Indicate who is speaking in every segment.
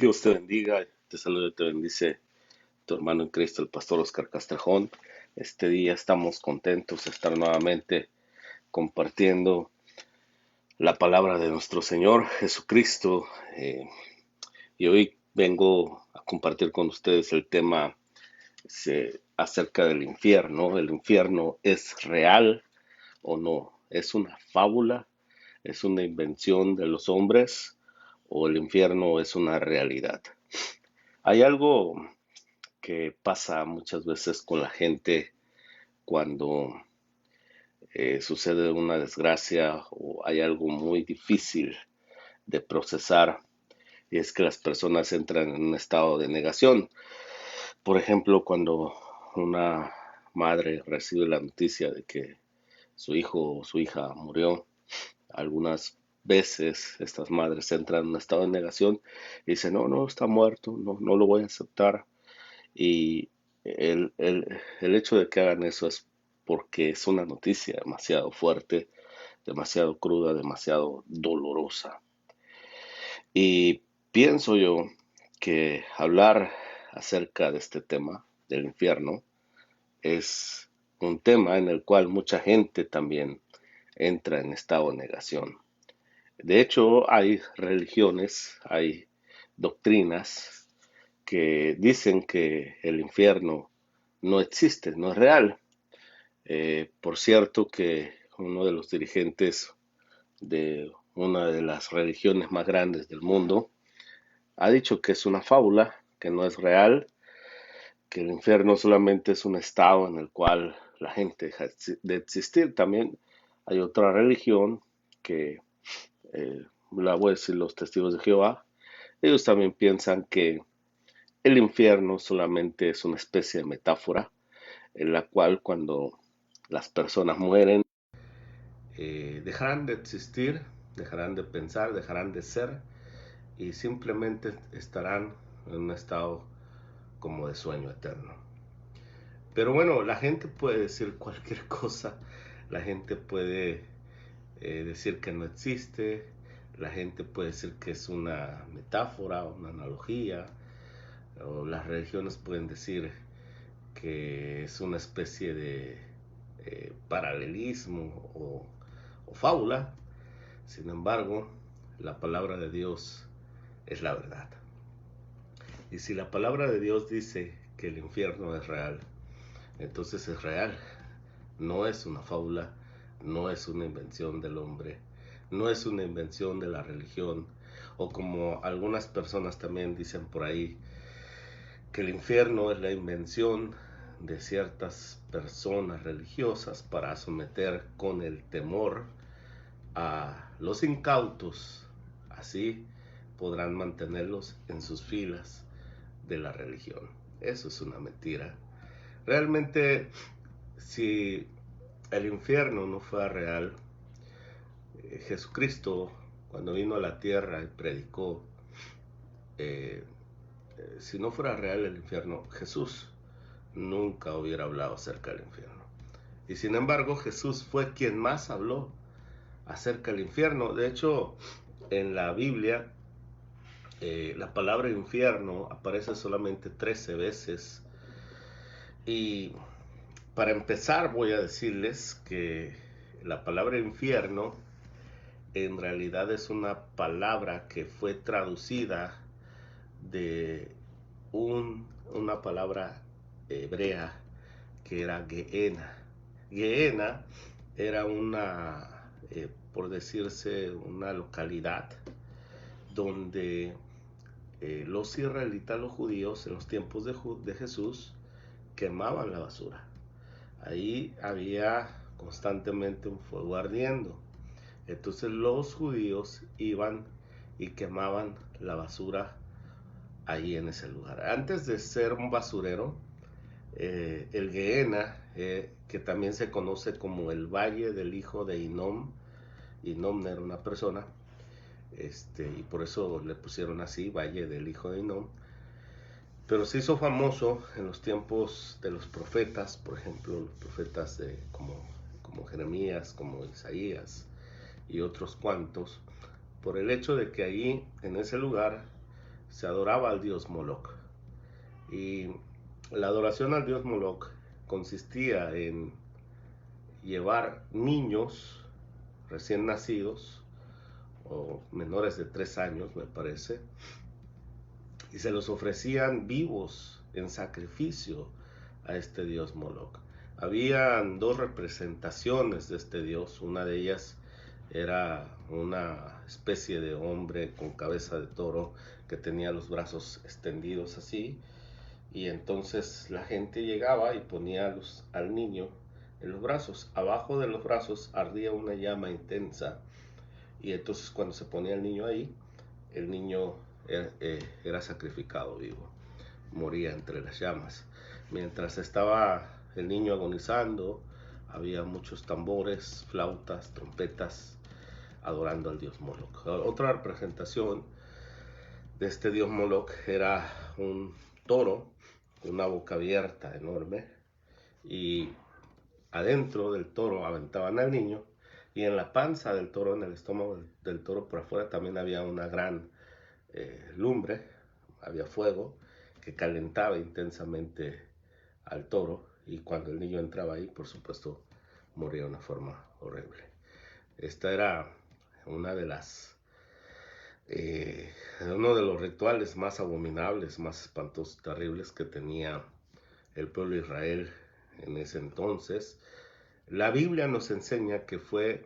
Speaker 1: Dios te bendiga, te saluda y te bendice tu hermano en Cristo, el pastor Oscar Castrejón. Este día estamos contentos de estar nuevamente compartiendo la palabra de nuestro Señor Jesucristo. Y hoy vengo a compartir con ustedes el tema acerca del infierno. ¿El infierno es real o no? ¿Es una fábula? ¿Es una invención de los hombres? ¿O el infierno es una realidad? Hay algo que pasa muchas veces con la gente cuando sucede una desgracia o hay algo muy difícil de procesar, y es que las personas entran en un estado de negación. Por ejemplo, cuando una madre recibe la noticia de que su hijo o su hija murió, algunas veces estas madres entran en un estado de negación y dicen, no, no, está muerto, no, no lo voy a aceptar. Y el hecho de que hagan eso es porque es una noticia demasiado fuerte, demasiado cruda, demasiado dolorosa. Y pienso yo que hablar acerca de este tema, del infierno, es un tema en el cual mucha gente también entra en estado de negación. De hecho, hay religiones, hay doctrinas que dicen que el infierno no existe, no es real. Por cierto que uno de los dirigentes de una de las religiones más grandes del mundo ha dicho que es una fábula, que no es real, que el infierno solamente es un estado en el cual la gente deja de existir. También hay otra religión que, la voy a decir, los testigos de Jehová. Ellos también piensan que el infierno solamente es una especie de metáfora en la cual cuando las personas mueren, dejarán de existir, dejarán de pensar, dejarán de ser y simplemente estarán en un estado como de sueño eterno. Pero bueno, la gente puede decir cualquier cosa, la gente puede decir que no existe, la gente puede decir que es una metáfora, una analogía, o las religiones pueden decir que es una especie de paralelismo o fábula. Sin embargo, la palabra de Dios es la verdad. Y si la palabra de Dios dice que el infierno es real, entonces es real. No es una fábula, no es una invención del hombre, no es una invención de la religión, o como algunas personas también dicen por ahí, que el infierno es la invención de ciertas personas religiosas para someter con el temor a los incautos. Así podrán mantenerlos en sus filas de la religión. Eso es una mentira. Realmente, si el infierno no fuera real, Jesucristo, cuando vino a la tierra y predicó, eh, si no fuera real el infierno, Jesús nunca hubiera hablado acerca del infierno. Y sin embargo, Jesús fue quien más habló acerca del infierno. De hecho, en la Biblia, la palabra infierno aparece solamente 13 veces. Y para empezar, voy a decirles que la palabra infierno en realidad es una palabra que fue traducida de una palabra hebrea que era Gehenna. Gehenna era por decirse, una localidad donde los israelitas, los judíos, en los tiempos de Jesús, quemaban la basura. Ahí había constantemente un fuego ardiendo. Entonces los judíos iban y quemaban la basura ahí en ese lugar. Antes de ser un basurero, el Gehenna, que también se conoce como el Valle del Hijo de Hinnom, Hinnom era una persona, y por eso le pusieron así, Valle del Hijo de Hinnom, pero se hizo famoso en los tiempos de los profetas, por ejemplo, los profetas como Jeremías, como Isaías y otros cuantos, por el hecho de que ahí, en ese lugar, se adoraba al dios Moloch. Y la adoración al dios Moloch consistía en llevar niños recién nacidos o menores de 3 años, me parece, y se los ofrecían vivos en sacrificio a este dios Moloch. Habían 2 representaciones de este dios, una de ellas era una especie de hombre con cabeza de toro que tenía los brazos extendidos así, y entonces la gente llegaba y ponía al niño en los brazos. Abajo de los brazos ardía una llama intensa, y entonces cuando se ponía el niño ahí, el niño era sacrificado vivo, moría entre las llamas. Mientras estaba el niño agonizando, había muchos tambores, flautas, trompetas, adorando al dios Moloch. Otra representación de este dios Moloch era un toro con una boca abierta enorme, y adentro del toro aventaban al niño, y en la panza del toro, en el estómago del toro por afuera, también había una gran lumbre, había fuego que calentaba intensamente al toro, y cuando el niño entraba ahí, por supuesto, moría de una forma horrible. Esta era una de las uno de los rituales más abominables, más espantosos, terribles que tenía el pueblo de Israel en ese entonces. La Biblia nos enseña que fue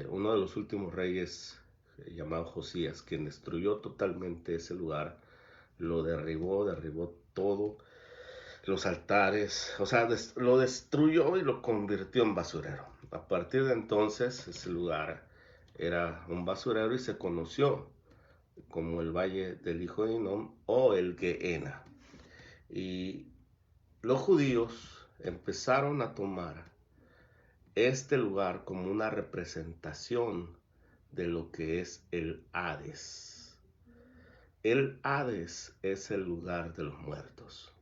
Speaker 1: uno de los últimos reyes llamado Josías quien destruyó totalmente ese lugar, lo derribó todo, los altares, o sea, lo destruyó y lo convirtió en basurero. A partir de entonces ese lugar era un basurero y se conoció como el Valle del Hijo de Hinnom o el Gehenna. Y los judíos empezaron a tomar este lugar como una representación de lo que es el Hades. El Hades es el lugar de los muertos.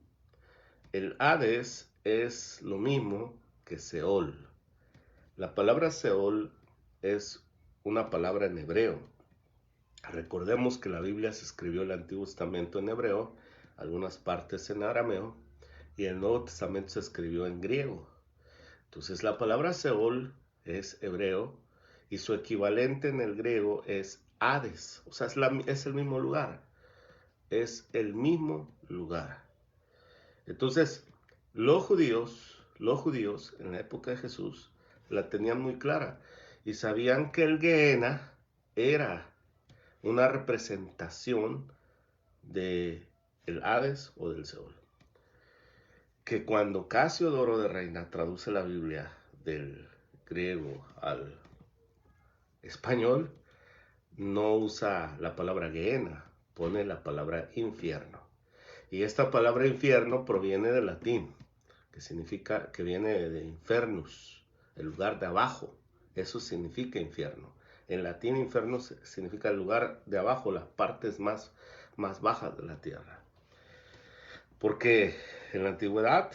Speaker 1: El Hades es lo mismo que Seol. La palabra Seol es una palabra en hebreo. Recordemos que la Biblia se escribió el Antiguo Testamento en hebreo, algunas partes en arameo, y el Nuevo Testamento se escribió en griego. Entonces la palabra Seol es hebreo y su equivalente en el griego es Hades. O sea, es el mismo lugar. Es el mismo lugar. Entonces, los judíos en la época de Jesús la tenían muy clara y sabían que el Gehenna era una representación de el Hades o del Seol. Que cuando Casiodoro de Reina traduce la Biblia del griego al español, no usa la palabra Gehenna, pone la palabra infierno. Y esta palabra infierno proviene del latín, que significa, que viene de infernus, el lugar de abajo. Eso significa infierno. En latín inferno significa el lugar de abajo, las partes más bajas de la tierra. Porque en la antigüedad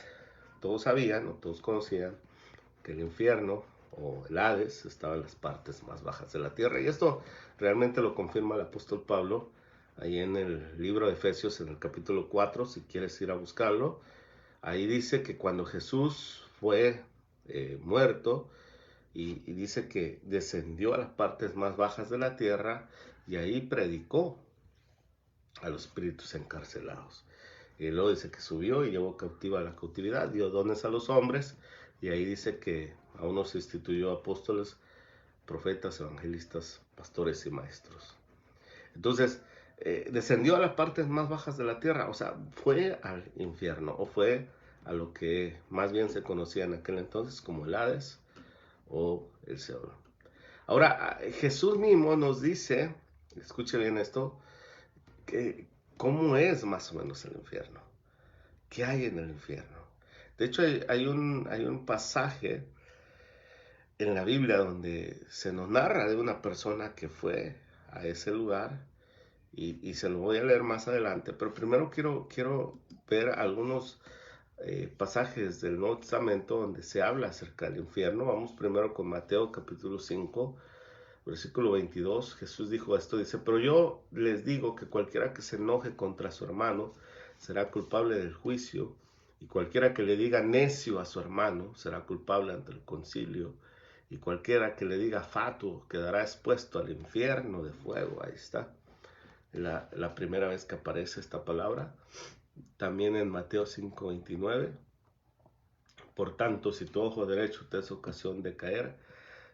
Speaker 1: todos sabían o todos conocían que el infierno o el Hades estaba en las partes más bajas de la tierra. Y esto realmente lo confirma el apóstol Pablo ahí en el libro de Efesios, en el capítulo 4, si quieres ir a buscarlo. Ahí dice que cuando Jesús fue muerto, y dice que descendió a las partes más bajas de la tierra y ahí predicó a los espíritus encarcelados. Y luego dice que subió y llevó cautiva a la cautividad, dio dones a los hombres, y ahí dice que a unos instituyó apóstoles, profetas, evangelistas, pastores y maestros. Entonces, descendió a las partes más bajas de la tierra, o sea, fue al infierno, o fue a lo que más bien se conocía en aquel entonces como el Hades o el Seol. Ahora, Jesús mismo nos dice, escuche bien esto, que cómo es más o menos el infierno, qué hay en el infierno. De hecho, hay un pasaje en la Biblia donde se nos narra de una persona que fue a ese lugar y se lo voy a leer más adelante, pero primero quiero ver algunos pasajes del Nuevo Testamento donde se habla acerca del infierno. Vamos primero con Mateo capítulo 5, versículo 22, Jesús dijo esto, dice, pero yo les digo que cualquiera que se enoje contra su hermano será culpable del juicio, y cualquiera que le diga necio a su hermano será culpable ante el concilio, y cualquiera que le diga fatuo quedará expuesto al infierno de fuego. Ahí está, la primera vez que aparece esta palabra. También en Mateo 5:29, por tanto, si tu ojo derecho te es ocasión de caer,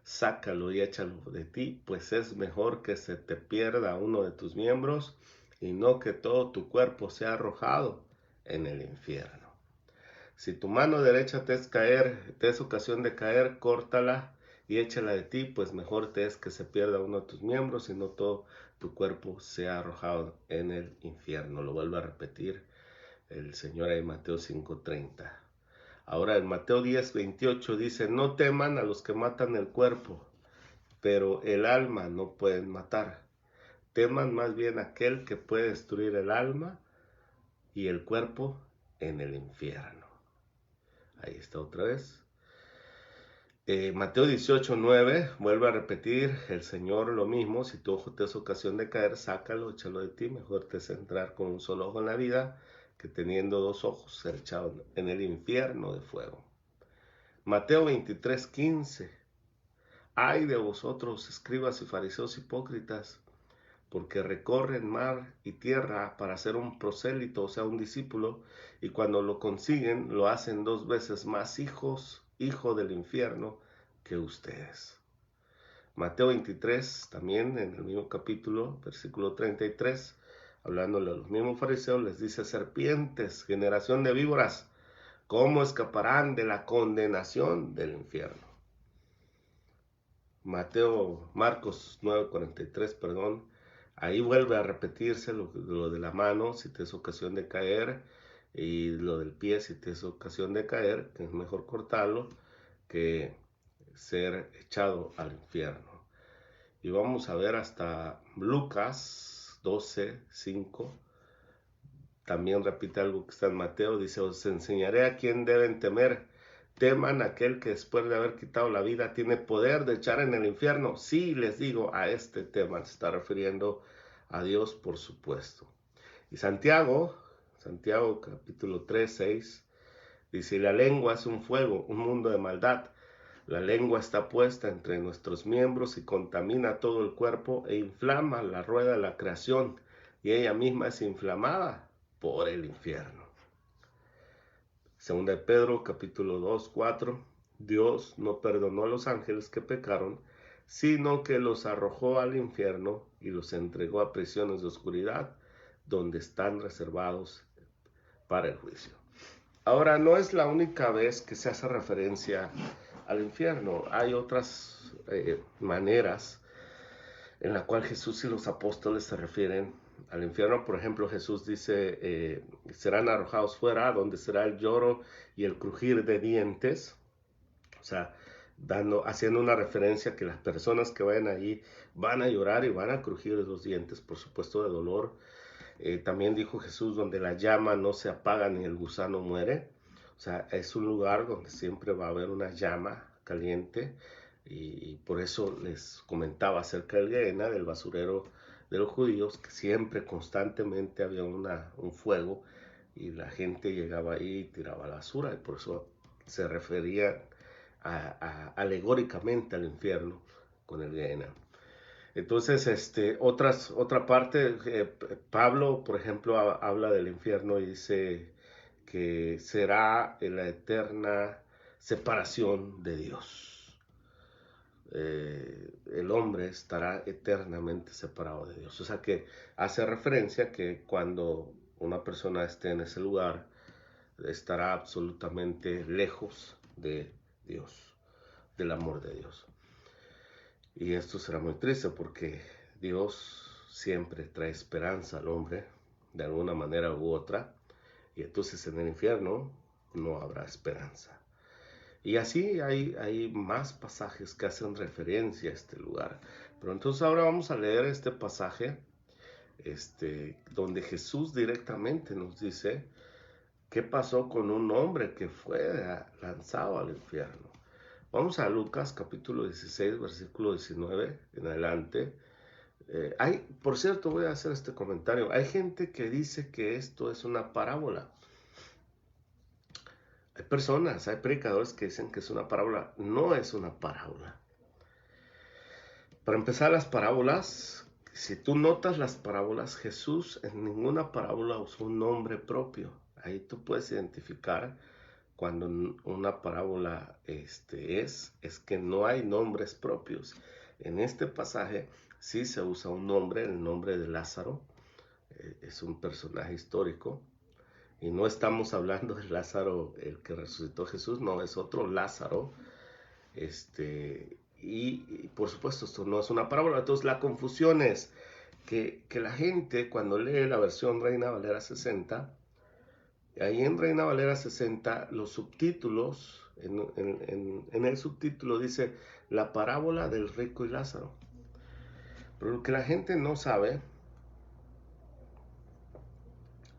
Speaker 1: sácalo y échalo de ti, pues es mejor que se te pierda uno de tus miembros y no que todo tu cuerpo sea arrojado en el infierno. Si tu mano derecha te es ocasión de caer, córtala y échala de ti, pues mejor te es que se pierda uno de tus miembros y no todo tu cuerpo sea arrojado en el infierno. Lo vuelvo a repetir el Señor en Mateo 5:30. Ahora en Mateo 10:28 dice, no teman a los que matan el cuerpo, pero el alma no pueden matar. Teman más bien a aquel que puede destruir el alma y el cuerpo en el infierno. Ahí está otra vez. Mateo 18:9 vuelve a repetir el Señor lo mismo. Si tu ojo te es ocasión de caer, sácalo, échalo de ti. Mejor te es entrar con un solo ojo en la vida que teniendo dos ojos ser echado en el infierno de fuego. Mateo 23:15. Ay de vosotros, escribas y fariseos hipócritas, porque recorren mar y tierra para ser un prosélito, o sea, un discípulo, y cuando lo consiguen, lo hacen 2 veces más hijo del infierno, que ustedes. Mateo 23, también en el mismo capítulo, versículo 33, hablándole a los mismos fariseos, les dice, serpientes, generación de víboras, ¿cómo escaparán de la condenación del infierno? Marcos 9:43, perdón, ahí vuelve a repetirse lo de la mano, si te es ocasión de caer, y lo del pie, si te es ocasión de caer, que es mejor cortarlo que ser echado al infierno. Y vamos a ver hasta Lucas 12:5, también repite algo que está en Mateo, dice, os enseñaré a quién deben temer. Teman a aquel que después de haber quitado la vida tiene poder de echar en el infierno. Sí, les digo, a este tema se está refiriendo a Dios, por supuesto. Y Santiago capítulo 3:6, dice, la lengua es un fuego, un mundo de maldad. La lengua está puesta entre nuestros miembros y contamina todo el cuerpo e inflama la rueda de la creación, y ella misma es inflamada por el infierno. Segunda de Pedro, capítulo 2:4, Dios no perdonó a los ángeles que pecaron, sino que los arrojó al infierno y los entregó a prisiones de oscuridad, donde están reservados para el juicio. Ahora, no es la única vez que se hace referencia al infierno. Hay otras maneras en la cual Jesús y los apóstoles se refieren al infierno. Por ejemplo, Jesús dice, serán arrojados fuera, donde será el lloro y el crujir de dientes. O sea, haciendo una referencia que las personas que vayan allí van a llorar y van a crujir los dientes, por supuesto, de dolor. También dijo Jesús, donde la llama no se apaga ni el gusano muere. O sea, es un lugar donde siempre va a haber una llama caliente, y por eso les comentaba acerca del Gehenna, del basurero de los judíos, que siempre constantemente había un fuego y la gente llegaba ahí y tiraba la basura, y por eso se refería alegóricamente al infierno con el Gehenna. Entonces, otra parte, Pablo, por ejemplo, habla del infierno y dice que será en la eterna separación de Dios. El hombre estará eternamente separado de Dios. O sea que hace referencia que cuando una persona esté en ese lugar, estará absolutamente lejos de Dios, del amor de Dios. Y esto será muy triste porque Dios siempre trae esperanza al hombre, de alguna manera u otra, y entonces en el infierno no habrá esperanza. Y así hay más pasajes que hacen referencia a este lugar. Pero entonces ahora vamos a leer este pasaje, donde Jesús directamente nos dice qué pasó con un hombre que fue lanzado al infierno. Vamos a Lucas capítulo 16, versículo 19 en adelante. Por cierto, voy a hacer este comentario. Hay gente que dice que esto es una parábola. Hay personas, hay predicadores que dicen que es una parábola. No es una parábola. Para empezar, las parábolas, si tú notas las parábolas, Jesús en ninguna parábola usó un nombre propio. Ahí tú puedes identificar cuando una parábola es que no hay nombres propios. En este pasaje sí se usa un nombre, el nombre de Lázaro. Es un personaje histórico. Y no estamos hablando de Lázaro, el que resucitó Jesús, no, es otro Lázaro. Y por supuesto, esto no es una parábola. Entonces la confusión es que la gente cuando lee la versión Reina Valera 60, ahí en Reina Valera 60, los subtítulos, en el subtítulo dice la parábola del rico y Lázaro. Pero lo que la gente no sabe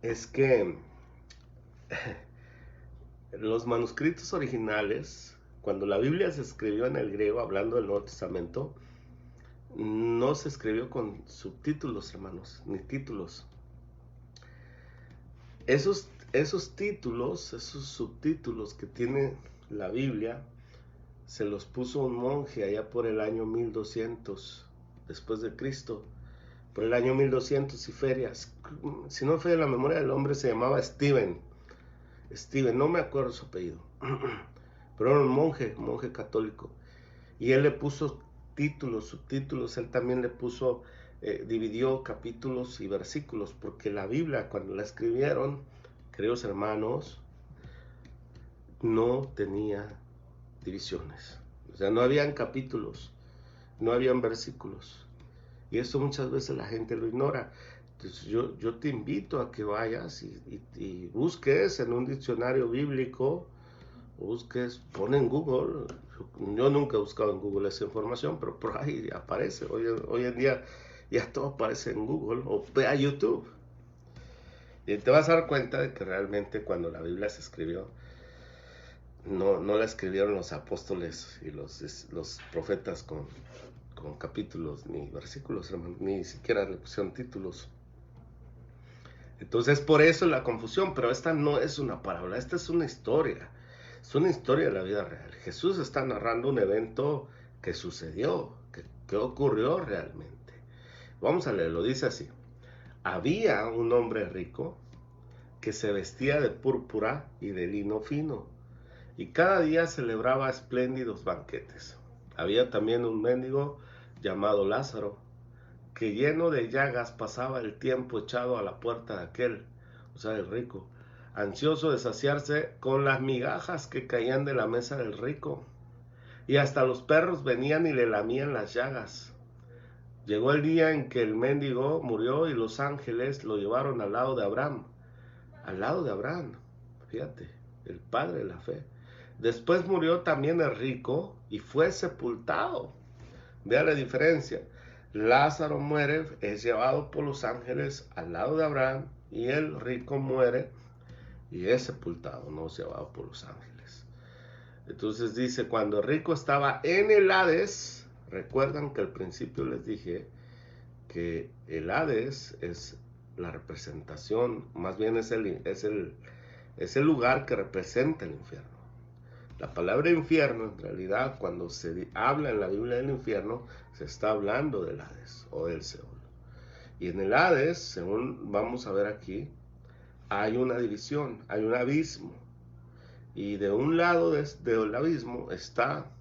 Speaker 1: es que los manuscritos originales, cuando la Biblia se escribió en el griego, hablando del Nuevo Testamento, no se escribió con subtítulos, hermanos, ni títulos. Esos títulos, esos subtítulos que tiene la Biblia, se los puso un monje allá por el año 1200 después de Cristo, por el año 1200 y ferias. Si no fue la memoria del hombre, se llamaba Steven, no me acuerdo su apellido, pero era un monje católico, y él le puso títulos, subtítulos. Él también le puso, dividió capítulos y versículos, porque la Biblia, cuando la escribieron, queridos hermanos, no tenía divisiones. O sea, no habían capítulos, no habían versículos. Y eso muchas veces la gente lo ignora. Entonces yo te invito a que vayas y busques en un diccionario bíblico, busques, pon en Google. Yo nunca he buscado en Google esa información, pero por ahí aparece. Hoy en día ya todo aparece en Google, o ve a YouTube. Y te vas a dar cuenta de que realmente cuando la Biblia se escribió, no la escribieron los apóstoles y los profetas con capítulos ni versículos, hermano, ni siquiera le pusieron títulos. Entonces por eso la confusión, pero esta no es una parábola, esta es una historia de la vida real. Jesús está narrando un evento que sucedió, que ocurrió realmente. Vamos a leerlo, dice así: había un hombre rico que se vestía de púrpura y de lino fino, y cada día celebraba espléndidos banquetes. Había también un mendigo llamado Lázaro, que lleno de llagas pasaba el tiempo echado a la puerta de aquel, o sea, el rico, ansioso de saciarse con las migajas que caían de la mesa del rico. Y hasta los perros venían y le lamían las llagas. Llegó el día en que el mendigo murió y los ángeles lo llevaron al lado de Abraham. Al lado de Abraham, fíjate, el padre de la fe. Después murió también el rico y fue sepultado. Vea la diferencia. Lázaro muere, es llevado por los ángeles al lado de Abraham, y el rico muere y es sepultado, no es llevado por los ángeles. Entonces dice, cuando el rico estaba en el Hades, recuerdan que al principio les dije que el Hades es la representación, más bien es el lugar que representa el infierno. La palabra infierno, en realidad, cuando se habla en la Biblia del infierno, se está hablando del Hades o del Seol. Y en el Hades, según vamos a ver aquí, hay una división, hay un abismo. Y de un lado del abismo está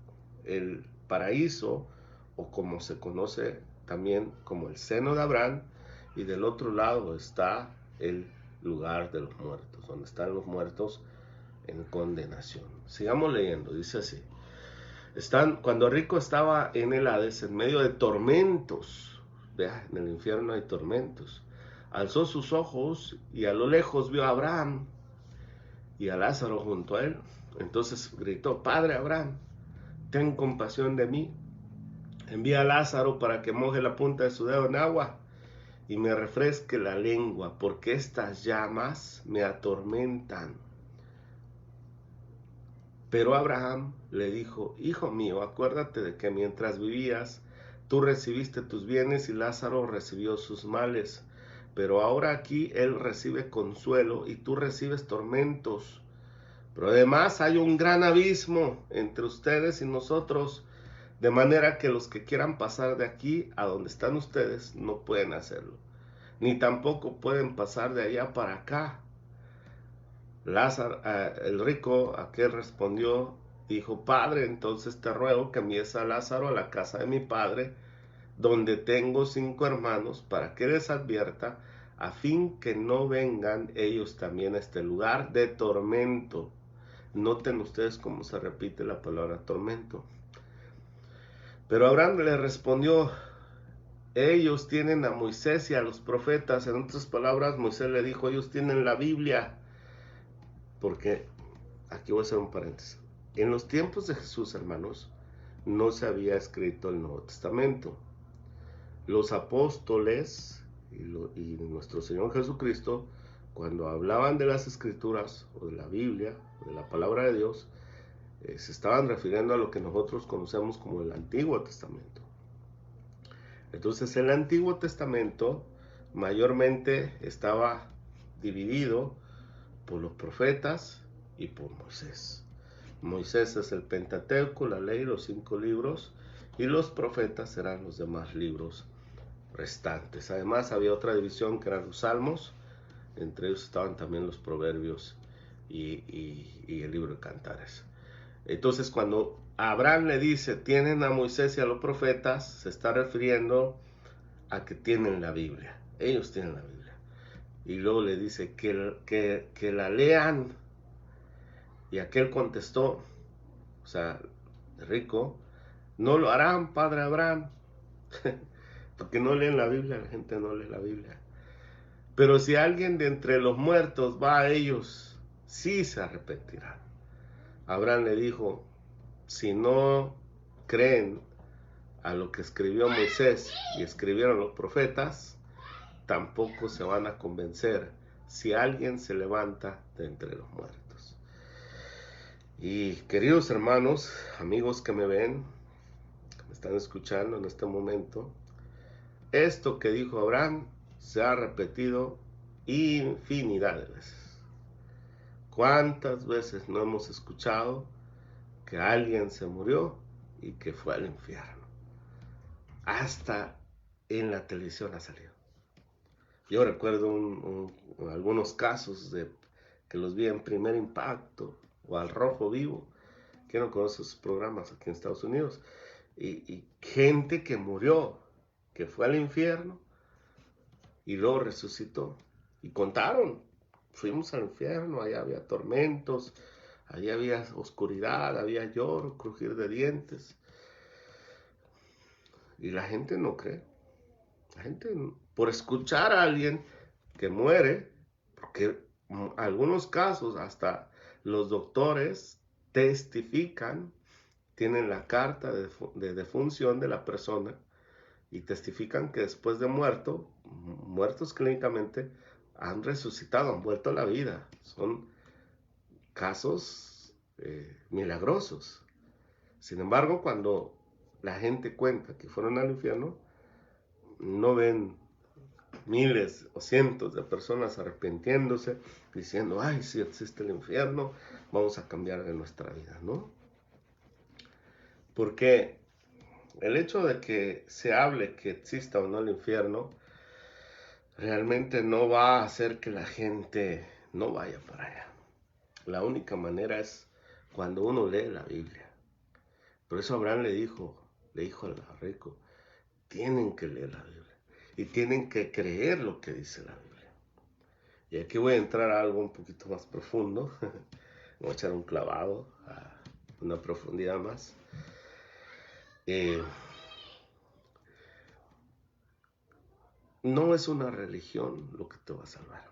Speaker 1: el paraíso, o como se conoce también como el seno de Abraham, y del otro lado está el lugar de los muertos, donde están los muertos en condenación. Sigamos leyendo, dice así: cuando rico estaba en el Hades, en medio de tormentos, vea, en el infierno hay tormentos, alzó sus ojos y a lo lejos vio a Abraham y a Lázaro junto a él. Entonces gritó: Padre Abraham, ten compasión de mí, envía a Lázaro para que moje la punta de su dedo en agua y me refresque la lengua, porque estas llamas me atormentan.
Speaker 2: Pero Abraham le dijo: hijo mío, acuérdate de que mientras vivías, tú recibiste tus bienes y Lázaro recibió sus males. Pero ahora aquí él recibe consuelo y tú recibes tormentos. Pero además hay un gran abismo entre ustedes y nosotros, de manera que los que quieran pasar de aquí a donde están ustedes no pueden hacerlo, ni tampoco pueden pasar de allá para acá. Lázaro, el rico, aquel respondió, dijo: Padre, entonces te ruego que envíes a Lázaro a la casa de mi padre, donde tengo 5 hermanos, para que les advierta, a fin que no vengan ellos también a este lugar de tormento. Noten ustedes cómo se repite la palabra tormento. Pero Abraham le respondió: ellos tienen a Moisés y a los profetas. En otras palabras, Moisés le dijo: ellos tienen la Biblia. Porque, aquí voy a hacer un paréntesis, en los tiempos de Jesús, hermanos, no se había escrito el Nuevo Testamento. Los apóstoles y nuestro Señor Jesucristo, cuando hablaban de las Escrituras o de la Biblia o de la palabra de Dios, se estaban refiriendo a lo que nosotros conocemos como el Antiguo Testamento. Entonces, el Antiguo Testamento mayormente estaba dividido por los profetas y por Moisés. Moisés es el Pentateuco, la ley, los 5 libros, y los profetas serán los demás libros restantes. Además, había otra división que eran los salmos, entre ellos estaban también los proverbios y el libro de Cantares. Entonces, cuando Abraham le dice: tienen a Moisés y a los profetas, se está refiriendo a que tienen la Biblia. Ellos tienen la Biblia. Y luego le dice que la lean. Y aquel contestó, o sea, rico: no lo harán, padre Abraham. Porque no leen la Biblia, la gente no lee la Biblia. Pero si alguien de entre los muertos va a ellos, sí se arrepentirán. Abraham le dijo: si no creen a lo que escribió Moisés y escribieron los profetas, tampoco se van a convencer si alguien se levanta de entre los muertos. Y queridos hermanos, amigos que me ven, que me están escuchando en este momento, esto que dijo Abraham se ha repetido infinidad de veces. ¿Cuántas veces no hemos escuchado que alguien se murió y que fue al infierno? Hasta en la televisión ha salido. Yo recuerdo algunos casos de que los vi en Primer Impacto o Al Rojo Vivo, que no conoce sus programas aquí en Estados Unidos, y gente que murió, que fue al infierno y luego resucitó. Y contaron: fuimos al infierno, allá había tormentos, allá había oscuridad, había lloro, crujir de dientes. Y la gente no cree. La gente, por escuchar a alguien que muere, porque en algunos casos hasta los doctores testifican, tienen la carta de defunción de la persona y testifican que después de muertos clínicamente, han resucitado, han vuelto a la vida. Son casos milagrosos. Sin embargo, cuando la gente cuenta que fueron al infierno, no ven miles o cientos de personas arrepintiéndose, diciendo: ay, si existe el infierno, vamos a cambiar de nuestra vida, ¿no? Porque el hecho de que se hable que exista o no el infierno realmente no va a hacer que la gente no vaya para allá. La única manera es cuando uno lee la Biblia. Por eso Abraham le dijo al rico: tienen que leer la Biblia y tienen que creer lo que dice la Biblia. Y aquí voy a entrar a algo un poquito más profundo. Voy a echar un clavado a una profundidad más. No es una religión lo que te va a salvar.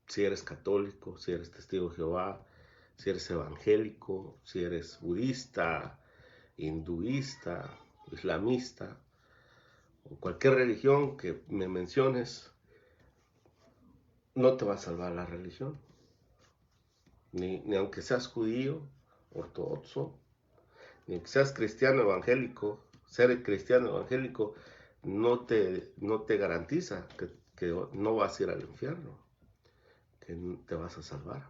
Speaker 2: Si eres católico, si eres testigo de Jehová, si eres evangélico, si eres budista, hinduista, islamista, o cualquier religión que me menciones, no te va a salvar la religión. ni aunque seas judío, ortodoxo, ni aunque seas cristiano evangélico. Ser cristiano evangélico no te garantiza que no vas a ir al infierno, que te vas a salvar.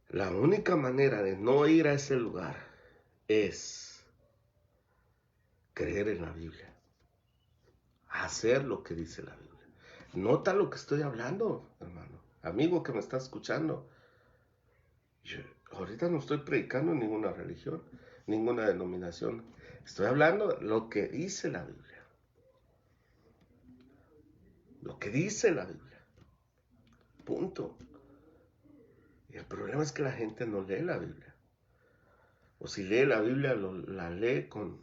Speaker 2: La única manera de no ir a ese lugar es creer en la Biblia, hacer lo que dice la Biblia. Nota lo que estoy hablando, hermano, amigo que me está escuchando. Yo ahorita no estoy predicando ninguna religión, ninguna denominación. Estoy hablando de lo que dice la Biblia. Lo que dice la Biblia. Punto. Y el problema es que la gente no lee la Biblia. O si lee la Biblia, la lee con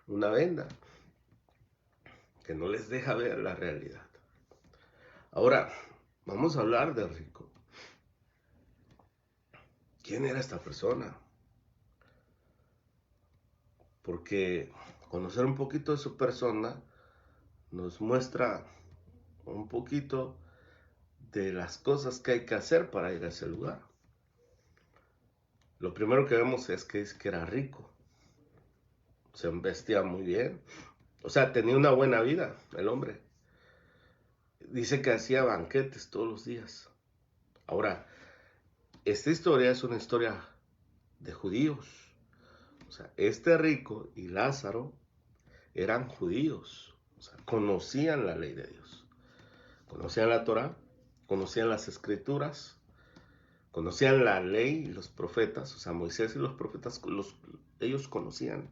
Speaker 2: una venda que no les deja ver la realidad. Ahora, vamos a hablar de rico. ¿Quién era esta persona? Porque conocer un poquito de su persona nos muestra un poquito de las cosas que hay que hacer para ir a ese lugar. Lo primero que vemos es que era rico. Se vestía muy bien. O sea, tenía una buena vida el hombre. Dice que hacía banquetes todos los días. Ahora, esta historia es una historia de judíos. O sea, este rico y Lázaro eran judíos. O sea, conocían la ley de Dios. Conocían la Torá, conocían las escrituras, conocían la ley y los profetas. O sea, Moisés y los profetas, ellos conocían.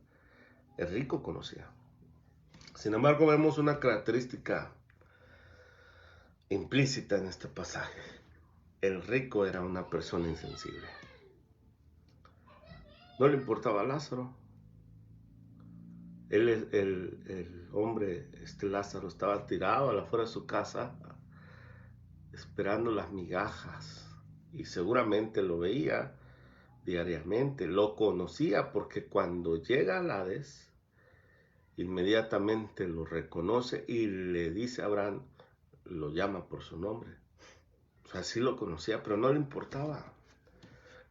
Speaker 2: El rico conocía. Sin embargo, vemos una característica implícita en este pasaje. El rico era una persona insensible. No le importaba a Lázaro. El hombre, Lázaro, estaba tirado afuera de su casa esperando las migajas. Y seguramente lo veía diariamente, lo conocía porque cuando llega al Hades, inmediatamente lo reconoce y le dice a Abraham, lo llama por su nombre. O sea, sí lo conocía, pero no le importaba.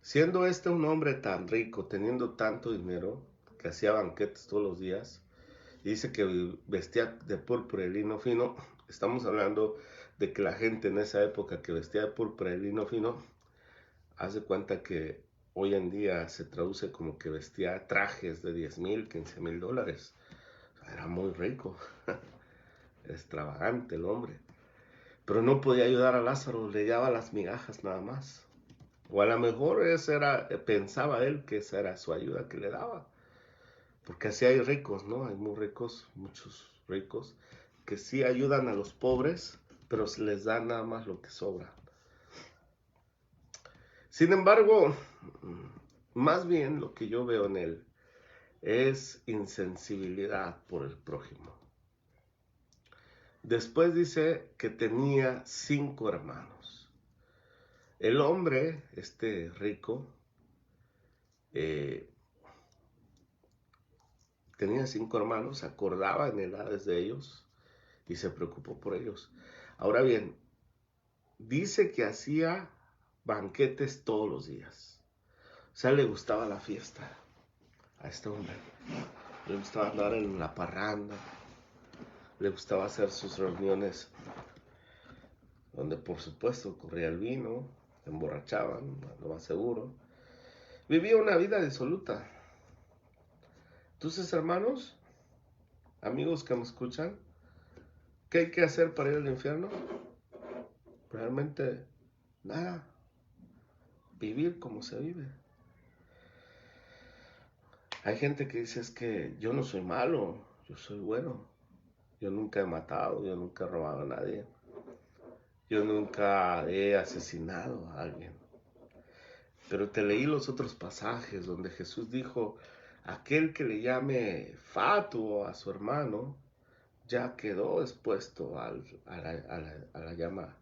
Speaker 2: Siendo un hombre tan rico, teniendo tanto dinero, que hacía banquetes todos los días, y dice que vestía de púrpura y lino fino, estamos hablando de que la gente en esa época que vestía de púrpura y lino fino, hace cuenta que hoy en día se traduce como que vestía trajes de 10,000, 15,000 dólares. O sea, era muy rico, extravagante el hombre. Pero no podía ayudar a Lázaro, le daba las migajas nada más. O a lo mejor pensaba él que esa era su ayuda que le daba. Porque así hay ricos, ¿no? Hay muy ricos, muchos ricos, que sí ayudan a los pobres, pero se les da nada más lo que sobra. Sin embargo, más bien lo que yo veo en él es insensibilidad por el prójimo. Después dice que tenía 5 hermanos. El hombre, rico, tenía 5 hermanos, se acordaba en edades de ellos y se preocupó por ellos. Ahora bien, dice que hacía banquetes todos los días. O sea, le gustaba la fiesta a este hombre. Le gustaba andar en la parranda. Le gustaba hacer sus reuniones donde por supuesto corría el vino, se emborrachaban, lo más seguro. Vivía una vida disoluta. Entonces, hermanos, amigos que me escuchan, ¿qué hay que hacer para ir al infierno? Realmente nada. Vivir como se vive. Hay gente que dice, es que yo no soy malo, yo soy bueno. Yo nunca he matado, yo nunca he robado a nadie. Yo nunca he asesinado a alguien. Pero te leí los otros pasajes donde Jesús dijo, aquel que le llame fatuo a su hermano, ya quedó expuesto a la llama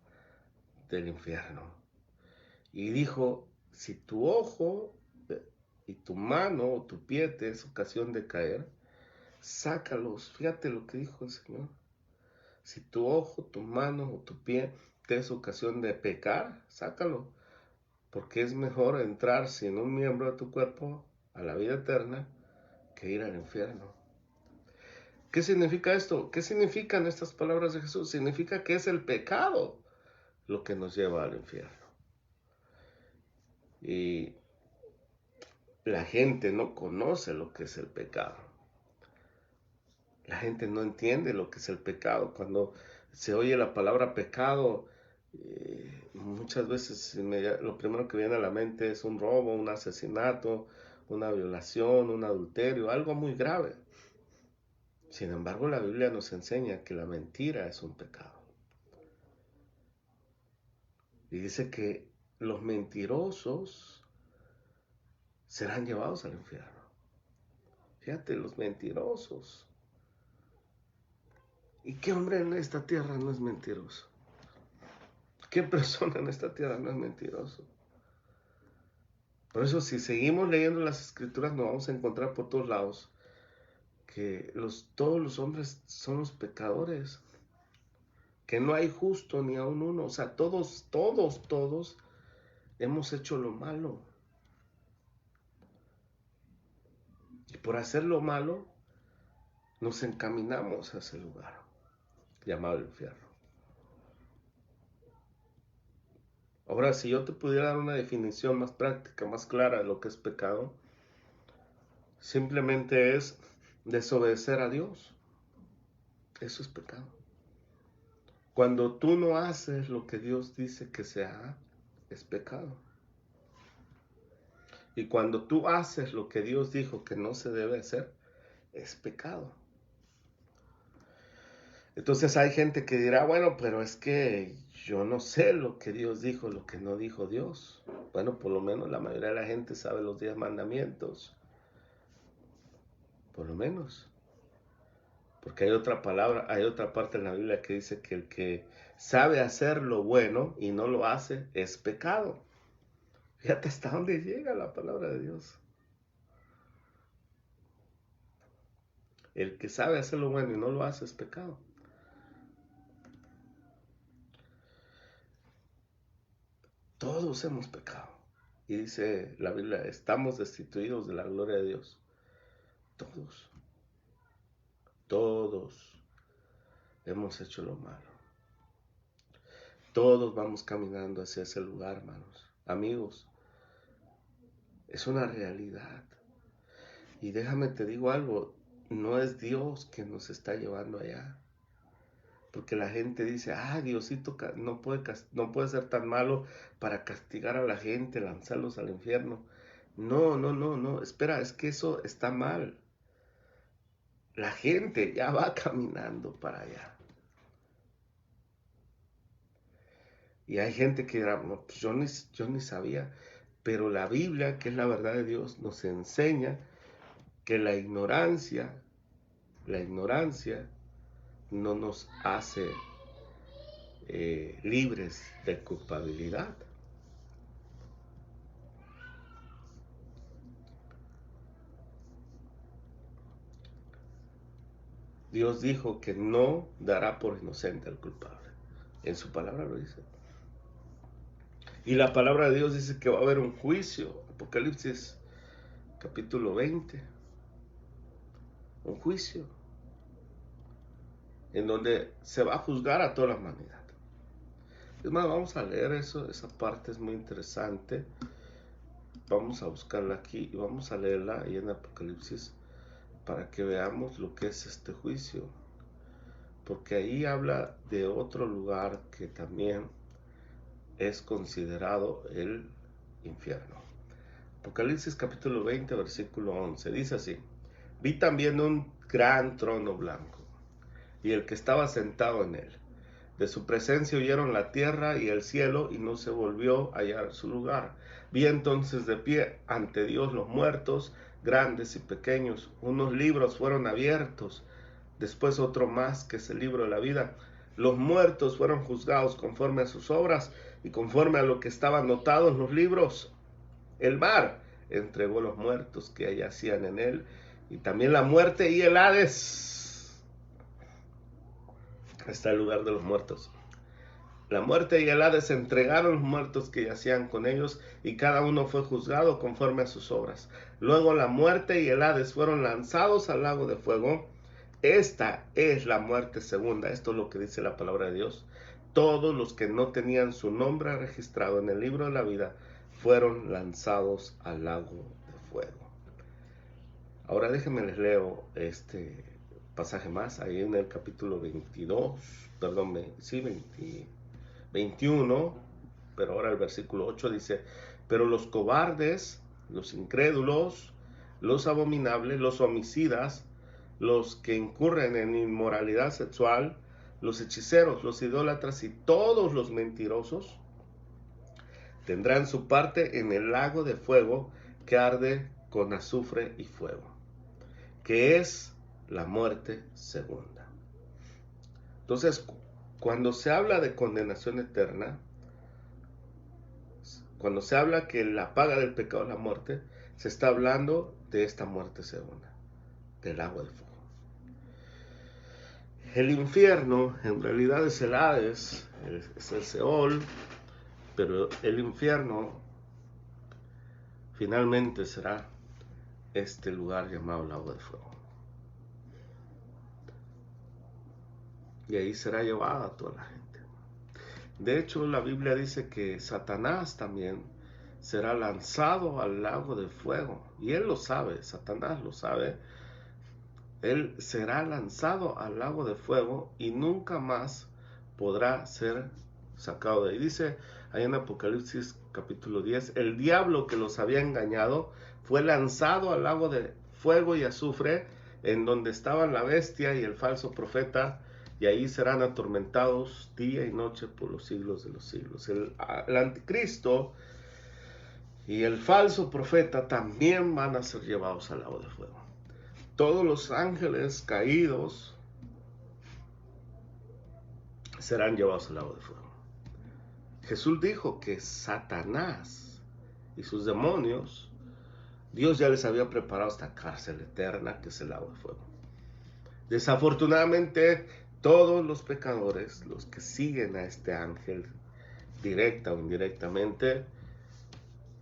Speaker 2: del infierno. Y dijo, si tu ojo y tu mano o tu pie te es ocasión de caer, sácalos. Fíjate lo que dijo el Señor. Si tu ojo, tu mano o tu pie te es ocasión de pecar, sácalo. Porque es mejor entrar sin un miembro de tu cuerpo a la vida eterna que ir al infierno. ¿Qué significa esto? ¿Qué significan estas palabras de Jesús? Significa que es el pecado lo que nos lleva al infierno. Y la gente no conoce lo que es el pecado. La gente no entiende lo que es el pecado. Cuando se oye la palabra pecado, muchas veces lo primero que viene a la mente es un robo, un asesinato, una violación, un adulterio, algo muy grave. Sin embargo, la Biblia nos enseña que la mentira es un pecado. Y dice que los mentirosos serán llevados al infierno. Fíjate, los mentirosos. ¿Y qué hombre en esta tierra no es mentiroso? ¿Qué persona en esta tierra no es mentiroso? Por eso, si seguimos leyendo las escrituras, nos vamos a encontrar por todos lados que todos los hombres son los pecadores, que no hay justo ni aun uno. O sea, todos hemos hecho lo malo. Y por hacer lo malo, nos encaminamos a ese lugar llamado el infierno. Ahora, si yo te pudiera dar una definición más práctica, más clara de lo que es pecado, simplemente es desobedecer a Dios. Eso es pecado. Cuando tú no haces lo que Dios dice que se haga, es pecado. Y cuando tú haces lo que Dios dijo que no se debe hacer, es pecado. Entonces hay gente que dirá, bueno, pero es que yo no sé lo que Dios dijo, lo que no dijo Dios. Bueno, por lo menos la mayoría de la gente sabe los 10 mandamientos. Por lo menos. Porque hay otra palabra, hay otra parte en la Biblia que dice que el que sabe hacer lo bueno y no lo hace es pecado. Fíjate hasta dónde llega la palabra de Dios. El que sabe hacer lo bueno y no lo hace es pecado. Todos hemos pecado. Y dice la Biblia, estamos destituidos de la gloria de Dios. Todos hemos hecho lo malo. Todos vamos caminando hacia ese lugar, hermanos. Amigos, es una realidad. Y déjame te digo algo, no es Dios quien nos está llevando allá. Porque la gente dice, Diosito no puede ser tan malo para castigar a la gente, lanzarlos al infierno. No, espera, es que eso está mal. La gente ya va caminando para allá. Y hay gente que dirá, no, pues yo ni sabía. Pero la Biblia, que es la verdad de Dios, nos enseña que la ignorancia no nos hace libres de culpabilidad. Dios dijo que no dará por inocente al culpable. En su palabra lo dice. Y la palabra de Dios dice que va a haber un juicio. Apocalipsis capítulo 20. Un juicio. En donde se va a juzgar a toda la humanidad. Es más, vamos a leer eso. Esa parte es muy interesante. Vamos a buscarla aquí y vamos a leerla ahí en Apocalipsis para que veamos lo que es este juicio. Porque ahí habla de otro lugar que también es considerado el infierno. Apocalipsis capítulo 20, versículo 11. Dice así: vi también un gran trono blanco y el que estaba sentado en él. De su presencia huyeron la tierra y el cielo, y no se volvió a hallar su lugar. Vi entonces de pie ante Dios los muertos, grandes y pequeños. Unos libros fueron abiertos, después otro más, que es el libro de la vida. Los muertos fueron juzgados conforme a sus obras y conforme a lo que estaba anotado en los libros. El mar entregó los muertos que yacían en él, y también la muerte y el Hades. Está el lugar de los muertos. La muerte y el Hades entregaron los muertos que yacían con ellos, y cada uno fue juzgado conforme a sus obras. Luego la muerte y el Hades fueron lanzados al lago de fuego. Esta es la muerte segunda. Esto es lo que dice la palabra de Dios. Todos los que no tenían su nombre registrado en el libro de la vida fueron lanzados al lago de fuego. Ahora déjenme les leo este pasaje más, ahí en el capítulo 21, pero ahora el versículo 8 dice: pero los cobardes, los incrédulos, los abominables, los homicidas, los que incurren en inmoralidad sexual, los hechiceros, los idólatras y todos los mentirosos tendrán su parte en el lago de fuego que arde con azufre y fuego, que es la muerte segunda. Entonces, cuando se habla de condenación eterna, cuando se habla que la paga del pecado es la muerte, se está hablando de esta muerte segunda, del agua de fuego. El infierno en realidad es el Hades, es el Seol, pero el infierno finalmente será este lugar llamado el agua de fuego. Y ahí será llevada toda la gente. De hecho, la Biblia dice que Satanás también será lanzado al lago de fuego. Y él lo sabe, Satanás lo sabe. Él será lanzado al lago de fuego y nunca más podrá ser sacado de ahí. Dice ahí en Apocalipsis capítulo 10, el diablo que los había engañado fue lanzado al lago de fuego y azufre, en donde estaban la bestia y el falso profeta, y ahí serán atormentados día y noche por los siglos de los siglos. El anticristo y el falso profeta también van a ser llevados al lago de fuego. Todos los ángeles caídos serán llevados al lago de fuego. Jesús dijo que Satanás y sus demonios, Dios ya les había preparado esta cárcel eterna que es el lago de fuego. Desafortunadamente, todos los pecadores, los que siguen a este ángel, directa o indirectamente,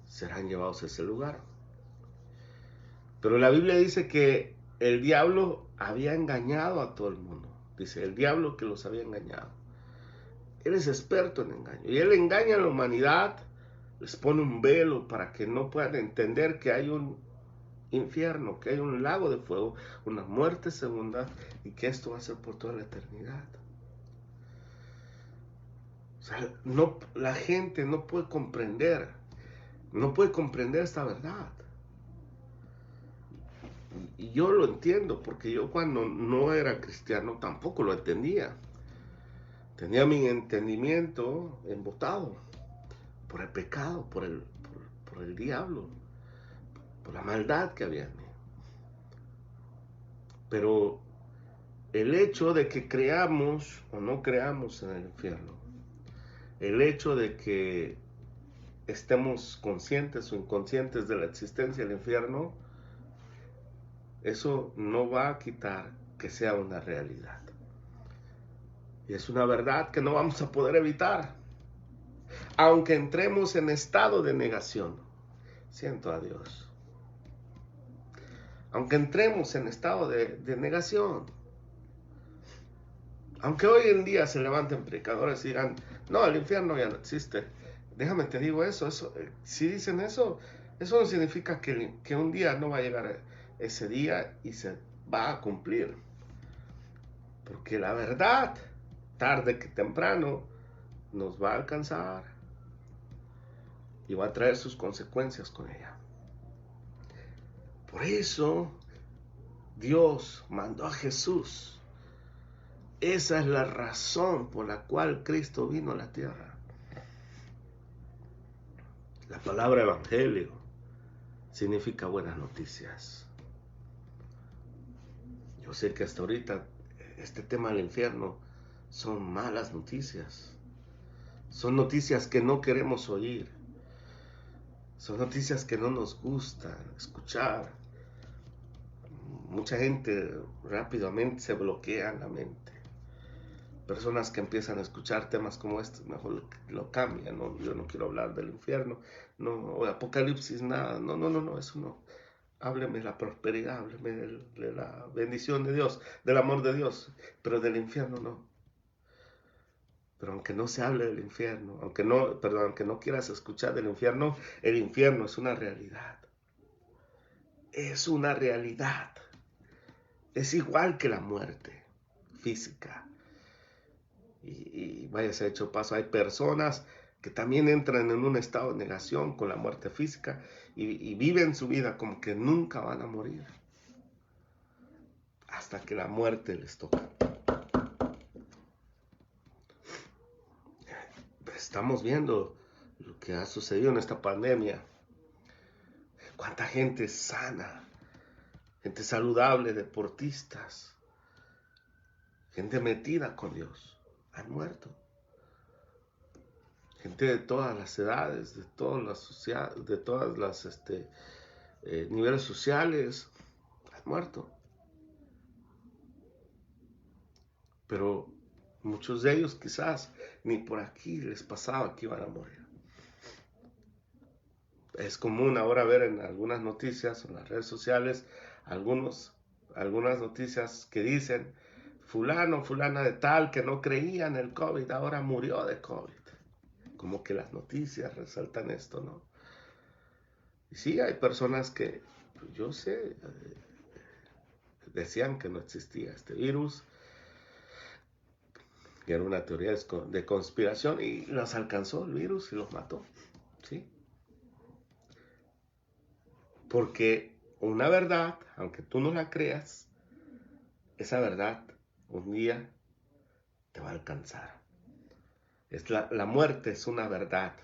Speaker 2: serán llevados a ese lugar. Pero la Biblia dice que el diablo había engañado a todo el mundo. Dice, el diablo que los había engañado. Él es experto en engaño. Y él engaña a la humanidad, les pone un velo para que no puedan entender que hay un infierno, que hay un lago de fuego, una muerte segunda, y que esto va a ser por toda la eternidad. O sea, la gente no puede comprender esta verdad. Y yo lo entiendo, porque yo cuando no era cristiano tampoco lo entendía. Tenía mi entendimiento embotado por el pecado, por el diablo, por la maldad que había en mí. Pero el hecho de que creamos o no creamos en el infierno, el hecho de que estemos conscientes o inconscientes de la existencia del infierno, eso no va a quitar que sea una realidad. Y es una verdad que no vamos a poder evitar. Aunque entremos en estado de negación. Siento a Dios. Aunque entremos en estado de negación. Aunque hoy en día se levanten predicadores y digan, no, el infierno ya no existe. Déjame te digo eso, si dicen eso no significa que un día no va a llegar ese día y se va a cumplir. Porque la verdad, tarde que temprano, nos va a alcanzar y va a traer sus consecuencias con ella. Por eso Dios mandó a Jesús. Esa es la razón por la cual Cristo vino a la tierra. La palabra evangelio significa buenas noticias. Yo sé que hasta ahorita este tema del infierno son malas noticias. Son noticias que no queremos oír. Son noticias que no nos gusta escuchar. Mucha gente rápidamente se bloquea la mente. Personas que empiezan a escuchar temas como estos, mejor lo cambian, ¿no? Yo no quiero hablar del infierno, no, o Apocalipsis, nada, no, eso no. Hábleme de la prosperidad, hábleme de la bendición de Dios, del amor de Dios, pero del infierno no. Pero aunque no se hable del infierno, aunque no quieras escuchar del infierno, el infierno es una realidad. Es una realidad. Es igual que la muerte física. Y vaya, se ha hecho paso. Hay personas que también entran en un estado de negación con la muerte física y viven su vida como que nunca van a morir hasta que la muerte les toca. Estamos viendo lo que ha sucedido en esta pandemia. Cuánta gente sana, gente saludable, deportistas, gente metida con Dios, han muerto. Gente de todas las edades, de todas las niveles sociales, han muerto. Pero muchos de ellos quizás ni por aquí les pasaba que iban a morir. Es común ahora ver en algunas noticias, en las redes sociales, algunas noticias que dicen, fulano, fulana de tal, que no creía en el COVID, ahora murió de COVID. Como que las noticias resaltan esto, ¿no? Y sí, hay personas que, yo sé, decían que no existía este virus, que era una teoría de conspiración, y los alcanzó el virus y los mató, ¿sí? Porque una verdad, aunque tú no la creas, esa verdad un día te va a alcanzar. La muerte es una verdad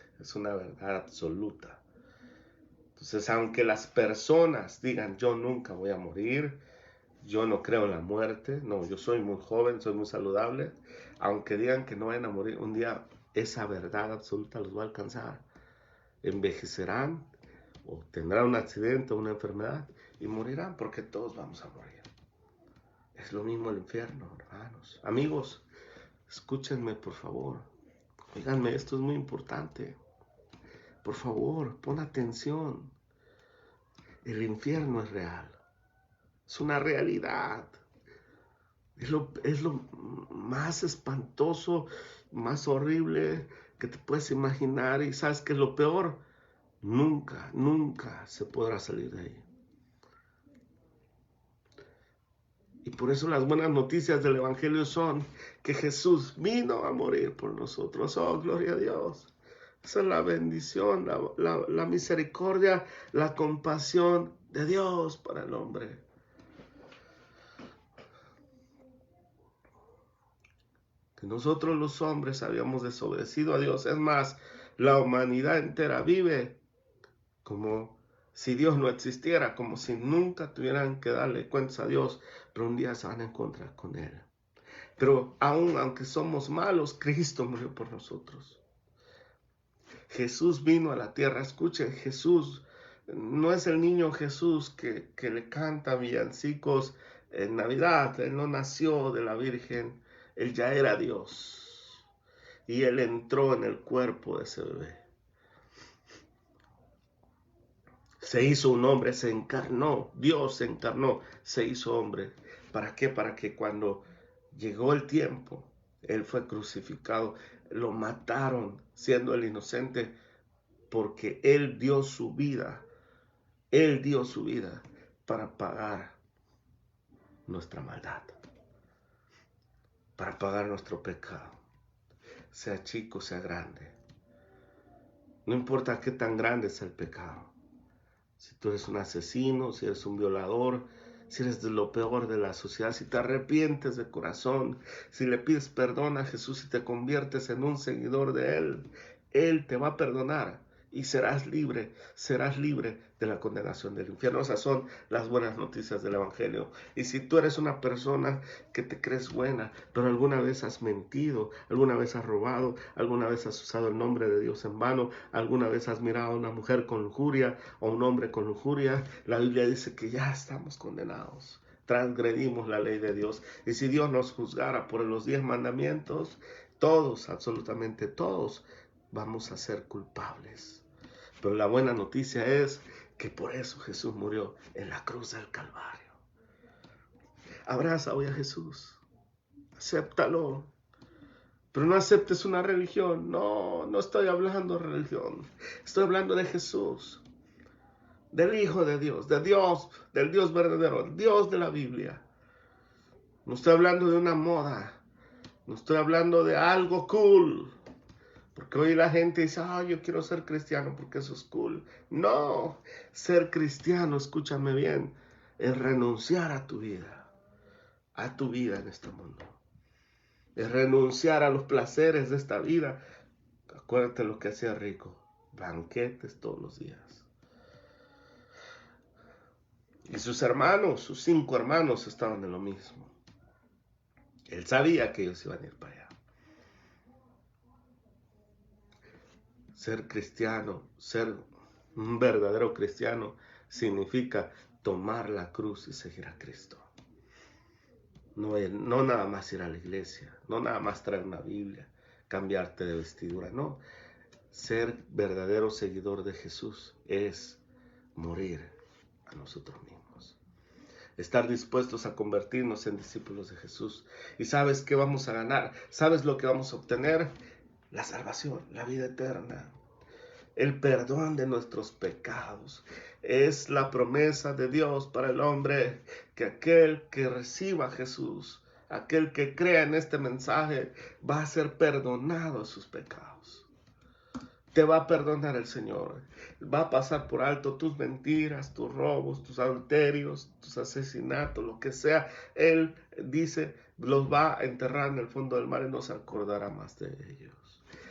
Speaker 2: absoluta. Entonces, aunque las personas digan, yo nunca voy a morir, yo no creo en la muerte, no, yo soy muy joven, soy muy saludable, aunque digan que no van a morir, un día esa verdad absoluta los va a alcanzar. Envejecerán o tendrán un accidente o una enfermedad y morirán, porque todos vamos a morir. Es lo mismo el infierno, hermanos. Amigos, escúchenme, por favor. Óiganme, esto es muy importante. Por favor, pon atención. El infierno es real. Es una realidad. Es lo más espantoso, más horrible que te puedes imaginar. Y sabes que lo peor, nunca se podrá salir de ahí. Y por eso las buenas noticias del Evangelio son que Jesús vino a morir por nosotros. Oh, gloria a Dios. Esa es la bendición, la misericordia, la compasión de Dios para el hombre. Que nosotros los hombres habíamos desobedecido a Dios. Es más, la humanidad entera vive como si Dios no existiera, como si nunca tuvieran que darle cuentas a Dios, pero un día se van a encontrar con Él. Pero aunque somos malos, Cristo murió por nosotros. Jesús vino a la tierra. Escuchen, Jesús no es el niño Jesús que le canta villancicos en Navidad. Él no nació de la Virgen, Él ya era Dios. Y Él entró en el cuerpo de ese bebé. Se hizo un hombre, se encarnó, Dios se encarnó, se hizo hombre. ¿Para qué? Para que cuando llegó el tiempo, Él fue crucificado, lo mataron siendo el inocente, porque Él dio su vida para pagar nuestra maldad, para pagar nuestro pecado, sea chico, sea grande. No importa qué tan grande sea el pecado. Si tú eres un asesino, si eres un violador, si eres de lo peor de la sociedad, si te arrepientes de corazón, si le pides perdón a Jesús y te conviertes en un seguidor de Él te va a perdonar y serás libre de la condenación del infierno. Esas son las buenas noticias del Evangelio. Y si tú eres una persona que te crees buena, pero alguna vez has mentido, alguna vez has robado, alguna vez has usado el nombre de Dios en vano, alguna vez has mirado a una mujer con lujuria o a un hombre con lujuria, la Biblia dice que ya estamos condenados. transgredimos la ley de Dios. Y si Dios nos juzgara por los 10 mandamientos, todos, absolutamente todos, vamos a ser culpables. Pero la buena noticia es que por eso Jesús murió en la cruz del Calvario. Abraza hoy a Jesús. Acéptalo. Pero no aceptes una religión. No, no estoy hablando de religión. Estoy hablando de Jesús. Del Hijo de Dios, del Dios verdadero, el Dios de la Biblia. No estoy hablando de una moda. No estoy hablando de algo cool. Porque hoy la gente dice, yo quiero ser cristiano porque eso es cool. No, ser cristiano, escúchame bien, es renunciar a tu vida en este mundo. Es renunciar a los placeres de esta vida. Acuérdate lo que hacía rico, banquetes todos los días. Y sus hermanos, sus 5 hermanos estaban en lo mismo. Él sabía que ellos iban a ir para allá. Ser cristiano, ser un verdadero cristiano, significa tomar la cruz y seguir a Cristo. No nada más ir a la iglesia, no nada más traer una Biblia, cambiarte de vestidura, no. Ser verdadero seguidor de Jesús es morir a nosotros mismos. Estar dispuestos a convertirnos en discípulos de Jesús. ¿Y sabes qué vamos a ganar? ¿Sabes lo que vamos a obtener? La salvación, la vida eterna. El perdón de nuestros pecados. Es la promesa de Dios para el hombre que aquel que reciba a Jesús, aquel que crea en este mensaje, va a ser perdonado de sus pecados. Te va a perdonar el Señor. Va a pasar por alto tus mentiras, tus robos, tus adulterios, tus asesinatos, lo que sea. Él dice, los va a enterrar en el fondo del mar y no se acordará más de ellos.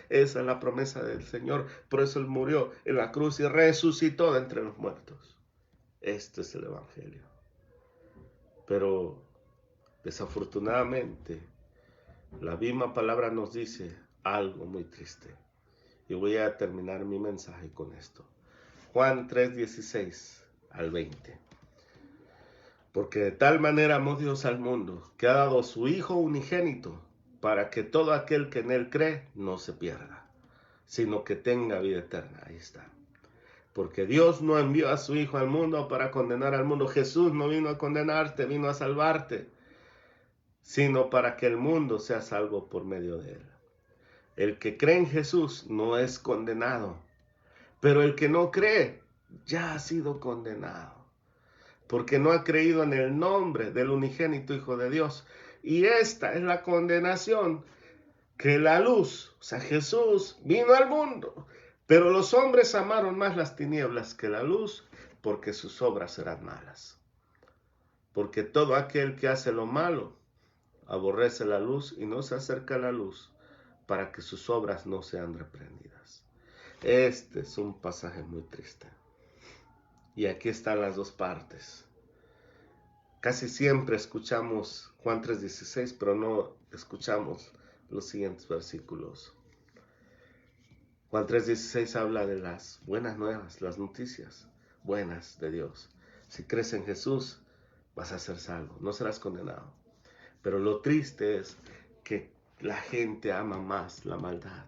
Speaker 2: Esa es la promesa del Señor. Por eso Él murió en la cruz y resucitó de entre los muertos. Este es el Evangelio. Pero desafortunadamente, la misma palabra nos dice algo muy triste. Y voy a terminar mi mensaje con esto. Juan 3:16 al 20. Porque de tal manera amó Dios al mundo, que ha dado a su Hijo unigénito, para que todo aquel que en Él cree no se pierda, sino que tenga vida eterna. Ahí está. Porque Dios no envió a su Hijo al mundo para condenar al mundo. Jesús no vino a condenarte, vino a salvarte, sino para que el mundo sea salvo por medio de Él. El que cree en Jesús no es condenado, pero el que no cree ya ha sido condenado, porque no ha creído en el nombre del unigénito Hijo de Dios. Y esta es la condenación, que la luz, o sea, Jesús vino al mundo, pero los hombres amaron más las tinieblas que la luz, porque sus obras eran malas. Porque todo aquel que hace lo malo aborrece la luz y no se acerca a la luz, para que sus obras no sean reprendidas. Este es un pasaje muy triste. Y aquí están las dos partes. Casi siempre escuchamos Juan 3:16, pero no escuchamos los siguientes versículos. Juan 3:16 habla de las buenas nuevas, las noticias buenas de Dios. Si crees en Jesús, vas a ser salvo, no serás condenado. Pero lo triste es que la gente ama más la maldad.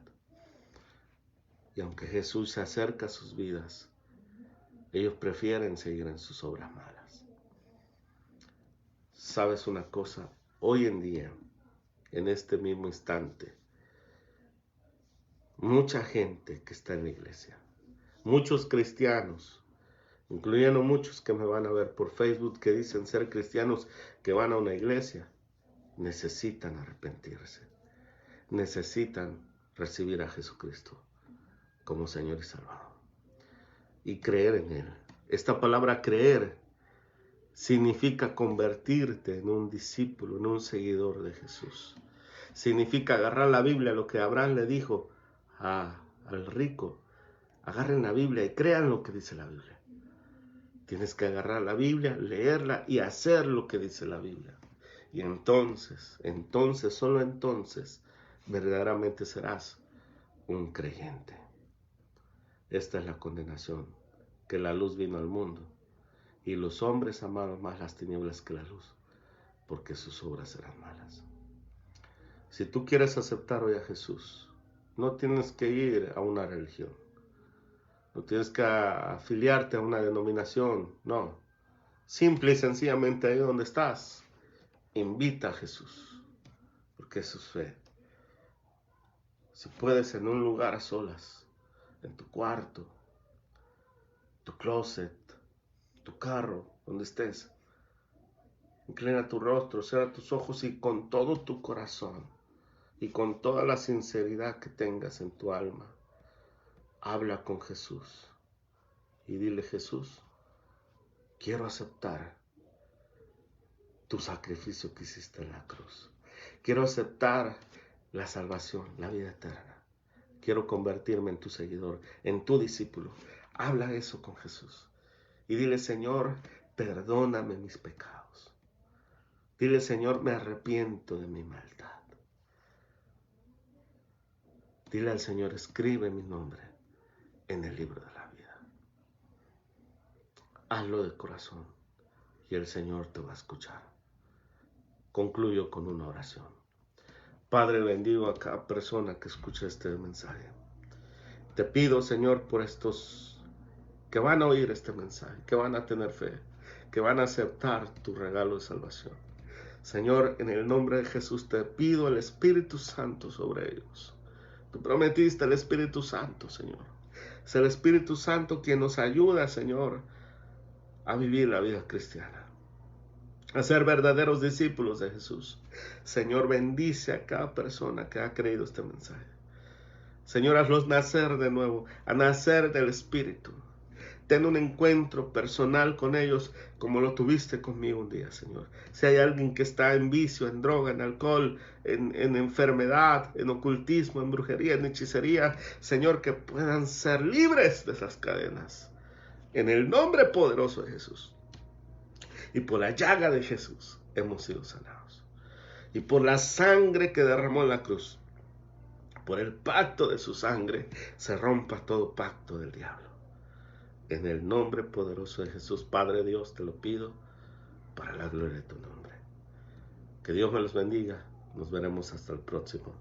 Speaker 2: Y aunque Jesús se acerca a sus vidas, ellos prefieren seguir en sus obras malas. ¿Sabes una cosa? Hoy en día, en este mismo instante, mucha gente que está en la iglesia, muchos cristianos, incluyendo muchos que me van a ver por Facebook que dicen ser cristianos, que van a una iglesia, necesitan arrepentirse, necesitan recibir a Jesucristo como Señor y Salvador y creer en Él. Esta palabra creer significa convertirte en un discípulo, en un seguidor de Jesús. Significa agarrar la Biblia, lo que Abraham le dijo al rico: agarren la Biblia y crean lo que dice la Biblia. Tienes que agarrar la Biblia, leerla y hacer lo que dice la Biblia. Y entonces, solo entonces, verdaderamente serás un creyente. Esta es la condenación, que la luz vino al mundo y los hombres amaron más las tinieblas que la luz, porque sus obras eran malas. Si tú quieres aceptar hoy a Jesús, no tienes que ir a una religión, no tienes que afiliarte a una denominación, no. Simple y sencillamente ahí donde estás, invita a Jesús, porque eso es fe. Si puedes, en un lugar a solas, en tu cuarto, tu closet, tu carro, donde estés, inclina tu rostro, cierra tus ojos y con todo tu corazón y con toda la sinceridad que tengas en tu alma, habla con Jesús y dile: Jesús, quiero aceptar tu sacrificio que hiciste en la cruz. Quiero aceptar la salvación, la vida eterna. Quiero convertirme en tu seguidor, en tu discípulo. Habla eso con Jesús y dile: Señor, perdóname mis pecados. Dile: Señor, me arrepiento de mi maldad. Dile al Señor: escribe mi nombre en el libro de la vida. Hazlo de corazón y el Señor te va a escuchar. Concluyo con una oración. Padre, bendigo a cada persona que escucha este mensaje. Te pido, Señor, por estos que van a oír este mensaje, que van a tener fe, que van a aceptar tu regalo de salvación. Señor, en el nombre de Jesús te pido el Espíritu Santo sobre ellos. Tú prometiste el Espíritu Santo, Señor. Es el Espíritu Santo quien nos ayuda, Señor, a vivir la vida cristiana, a ser verdaderos discípulos de Jesús. Señor, bendice a cada persona que ha creído este mensaje. Señor, hazlos nacer de nuevo, a nacer del Espíritu. Ten un encuentro personal con ellos como lo tuviste conmigo un día, Señor. Si hay alguien que está en vicio, en droga, en alcohol, en enfermedad, en ocultismo, en brujería, en hechicería, Señor, que puedan ser libres de esas cadenas. En el nombre poderoso de Jesús. Y por la llaga de Jesús hemos sido sanados. Y por la sangre que derramó en la cruz, por el pacto de su sangre, se rompa todo pacto del diablo. En el nombre poderoso de Jesús, Padre Dios, te lo pido para la gloria de tu nombre. Que Dios me los bendiga. Nos veremos hasta el próximo.